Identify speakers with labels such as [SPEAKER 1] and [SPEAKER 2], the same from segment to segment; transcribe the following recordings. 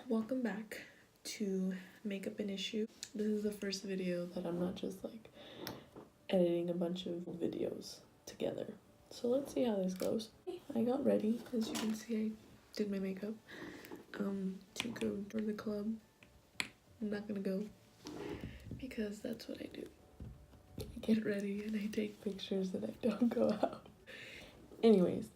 [SPEAKER 1] Welcome back to Makeup an Issue. This is the first video that I'm not just like editing a bunch of videos together. So let's see how this goes. I got ready. As you can see, I did my makeup to go to the club. I'm not gonna go because that's what I do. I get ready and I take pictures and I don't go out. Anyways,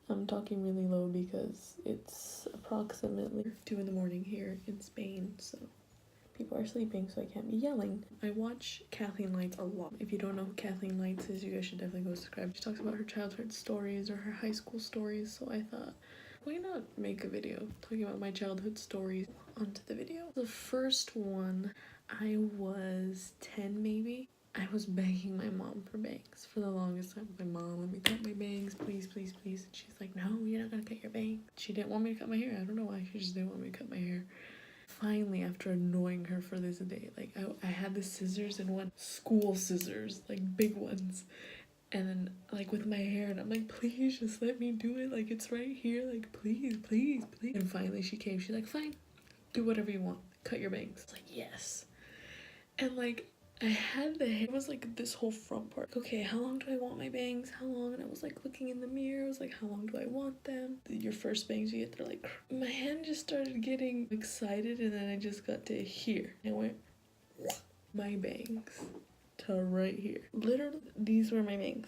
[SPEAKER 1] I'm talking really low because it's approximately 2 in the morning here in Spain, so people are sleeping, so I can't be yelling. I watch Kathleen Lights a lot. If you don't know who Kathleen Lights is, you guys should definitely go subscribe. She talks about her childhood stories or her high school stories, so I thought, why not make a video talking about my childhood stories onto the video. The first one, I was 10 maybe. I was begging my mom for bangs for the longest time. My mom, let me cut my bangs, please, please, please. And she's like, no, you're not gonna cut your bangs. She didn't want me to cut my hair. I don't know why. She just didn't want me to cut my hair. Finally, after annoying her for this day, like I had the scissors and one school scissors, like big ones. And then like with my hair, and I'm like, please just let me do it. Like it's right here. Like please, please, please. And finally she came. She's like, fine, do whatever you want. Cut your bangs. I was like, yes. And like I had the hair, it was like this whole front part. Okay, how long do I want my bangs? How long? And I was like looking in the mirror. I was like, how long do I want them? Your first bangs you get, they're like, my hand just started getting excited, and then I just got to here. I went, my bangs to right here. Literally, these were my bangs.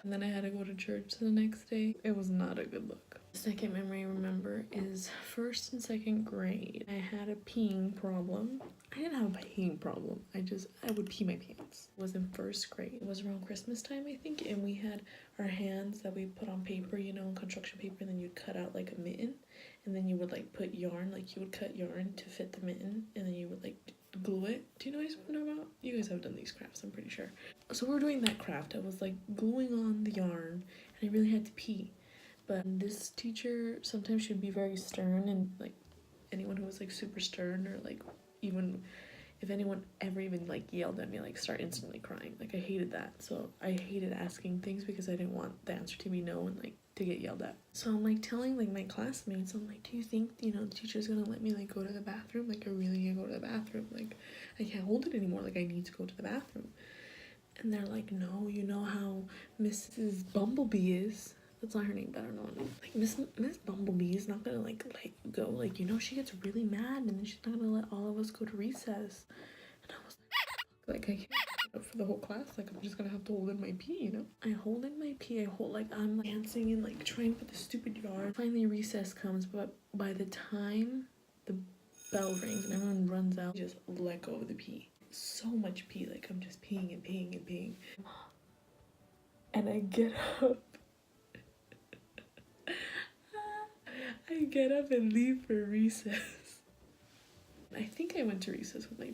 [SPEAKER 1] And then I had to go to church the next day. It was not a good look. The second memory I remember is 1st and 2nd grade. I had a peeing problem. I didn't have a peeing problem. I would pee my pants. It was in 1st grade. It was around Christmas time, I think, and we had our hands that we put on paper, you know, construction paper, and then you'd cut out like a mitten, and then you would like put yarn, like you would cut yarn to fit the mitten, and then you would like glue it. Do you know what I'm talking about? You guys have done these crafts, I'm pretty sure. So we were doing that craft. I was like gluing on the yarn, and I really had to pee. But this teacher, sometimes she'd be very stern, and like anyone who was like super stern, or like even if anyone ever even like yelled at me, like start instantly crying. Like I hated that. So I hated asking things because I didn't want the answer to be no and like to get yelled at. So I'm like telling like my classmates, I'm like, do you think, you know, the teacher's gonna let me like go to the bathroom? Like I really need to go to the bathroom. Like I can't hold it anymore. Like I need to go to the bathroom. And they're like, no, you know how Mrs. Bumblebee is. That's not her name, but I don't know her name. Like Miss Bumblebee is not gonna like let you go. Like, you know, she gets really mad, and then she's not gonna let all of us go to recess. And I was like I can't get up for the whole class. Like I'm just gonna have to hold in my pee, you know? I hold in my pee. I hold like I'm like, dancing and like trying to put the stupid yarn. Finally recess comes, but by the time the bell rings and everyone runs out, I just let go of the pee. So much pee, like I'm just peeing and peeing and peeing. And I get up. I get up and leave for recess. I think I went to recess with my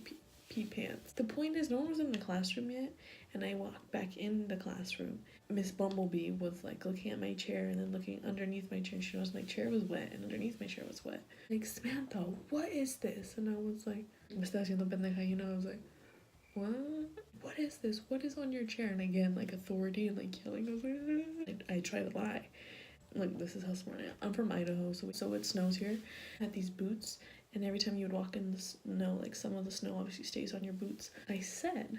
[SPEAKER 1] pee pants. The point is, no one was in the classroom yet, and I walked back in the classroom. Miss Bumblebee was like looking at my chair and then looking underneath my chair. She noticed my chair was wet, and underneath my chair was wet. Like, Samantha, what is this? And I was like, me está haciendo pendeja, you know? I was like, what is this? What is on your chair? And again, like authority and like yelling. I was like, I try to lie. Like, this is how smart I am. I'm from Idaho, so it snows here. I had these boots, and every time you would walk in the snow, like some of the snow obviously stays on your boots. I said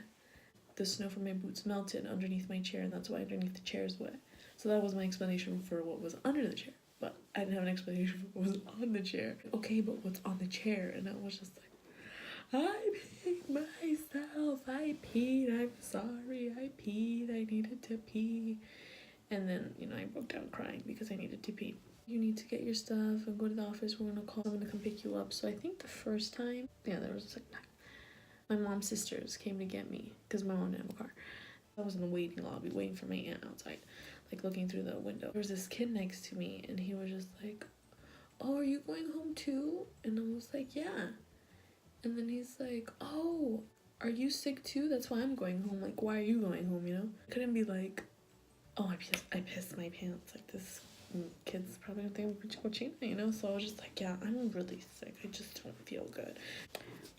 [SPEAKER 1] the snow from my boots melted underneath my chair, and that's why underneath the chair is wet. So that was my explanation for what was under the chair. But I didn't have an explanation for what was on the chair. Okay, but what's on the chair? And I was just like, I peed myself. I peed. I'm sorry. I peed. I needed to pee. And then, you know, I broke down crying because I needed to pee. You need to get your stuff and go to the office. We're gonna call someone to come pick you up. So I think the first time, yeah, there was a second time. My mom's sisters came to get me because my mom didn't have a car. I was in the waiting lobby waiting for my aunt outside, like looking through the window. There was this kid next to me, and he was just like, oh, are you going home too? And I was like, yeah. And then he's like, oh, are you sick too? That's why I'm going home. Like, why are you going home, you know? I couldn't be like, oh, I pissed my pants. Like, this kid's probably gonna think I'm cochina, you know? So I was just like, yeah, I'm really sick. I just don't feel good.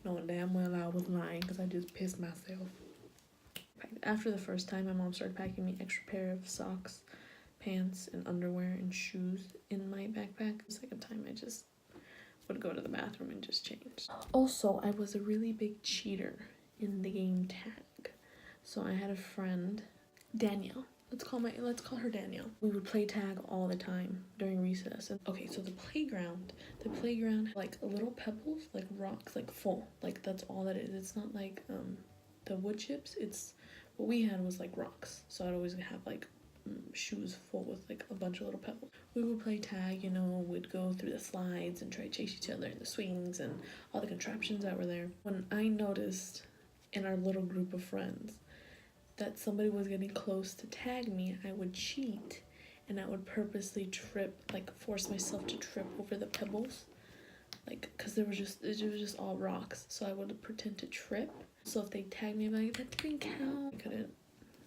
[SPEAKER 1] Knowing damn well I was lying because I just pissed myself. After the first time, my mom started packing me extra pair of socks, pants, and underwear and shoes in my backpack. The second time, I just would go to the bathroom and just change. Also, I was a really big cheater in the game tag. So I had a friend, Danielle. Let's call her Danielle. We would play tag all the time during recess. And okay, so the playground had like little pebbles, like rocks, like full. Like that's all that it is. It's not like the wood chips. It's what we had was like rocks. So I'd always have like shoes full with like a bunch of little pebbles. We would play tag, you know, we'd go through the slides and try to chase each other in the swings and all the contraptions that were there. When I noticed in our little group of friends that somebody was getting close to tag me, I would cheat and I would purposely trip, like force myself to trip over the pebbles, like because it was just all rocks. So I would pretend to trip. So if they tagged me, I'm like, that didn't count.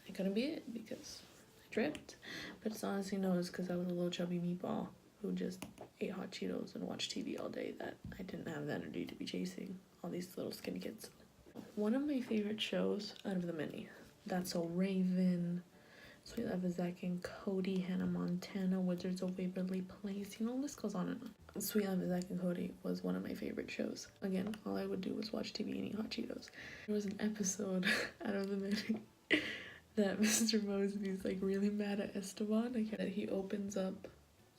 [SPEAKER 1] I couldn't be it because I tripped. But it's honestly no, it's because I was a little chubby meatball who just ate hot Cheetos and watched TV all day that I didn't have the energy to be chasing all these little skinny kids. One of my favorite shows out of the many. That's So Raven, Sweet Life of Zack and Cody, Hannah Montana, Wizards of Waverly Place. You know, this goes on and on. Sweet Life of Zack and Cody was one of my favorite shows. Again, all I would do was watch TV and eat hot Cheetos. There was an episode out of the many that Mr. Mosby's like really mad at Esteban. Like that he opens up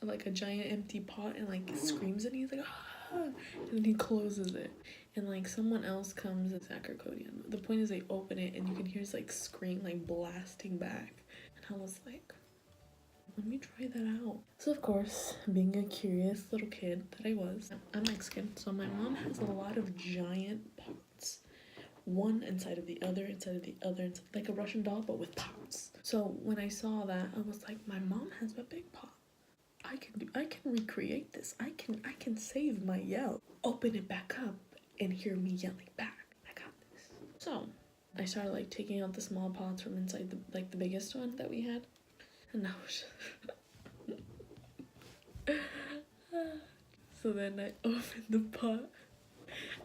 [SPEAKER 1] like a giant empty pot and like screams and he's like, ah! And then he closes it. And like someone else comes, Zack or Cody. The point is they open it and you can hear his like scream like blasting back. And I was like, let me try that out. So of course, being a curious little kid that I was, I'm Mexican, so my mom has a lot of giant pots. One inside of the other, like a Russian doll, but with pots. So when I saw that, I was like, my mom has a big pot. I can recreate this. I can save my yell. Open it back up and hear me yelling back. I got this. So I started like taking out the small pots from inside the biggest one that we had. And I was so then I opened the pot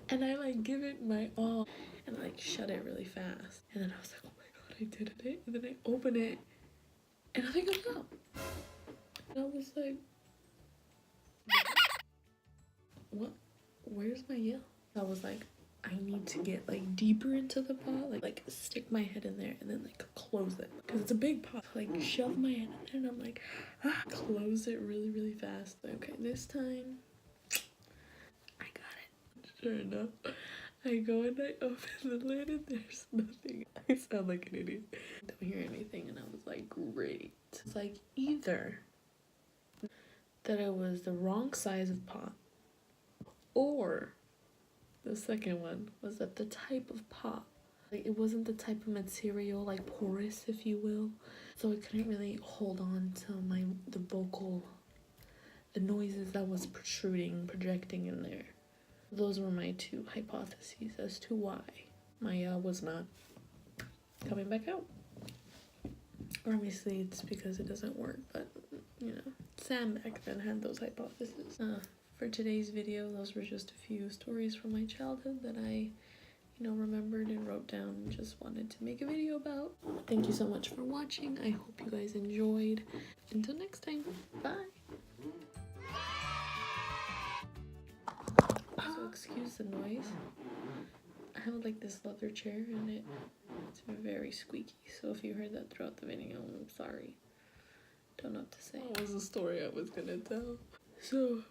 [SPEAKER 1] and I like give it my all and like shut it really fast. And then I was like, oh my god, I did it. And then I open it and nothing comes out. And I was like, what? Where's my yell? I was like, I need to get like deeper into the pot, like stick my head in there and then like close it because it's a big pot. Like shove my head in there and I'm like, close it really fast. Okay, this time I got it. Sure enough, I go and I open the lid and there's nothing. I sound like an idiot. I don't hear anything and I was like, great. It's like either that it was the wrong size of pot or the second one was that the type of pot, like it wasn't the type of material, like porous, if you will. So it couldn't really hold on to the noises that was projecting in there. Those were my two hypotheses as to why my was not coming back out. Obviously, it's because it doesn't work, but you know, Sam back then had those hypotheses. For today's video, those were just a few stories from my childhood that I, remembered and wrote down and just wanted to make a video about. Thank you so much for watching. I hope you guys enjoyed. Until next time, bye. So excuse the noise. I have like this leather chair and it's very squeaky. So if you heard that throughout the video, I'm sorry. Don't know what to say. That was the story I was gonna tell. So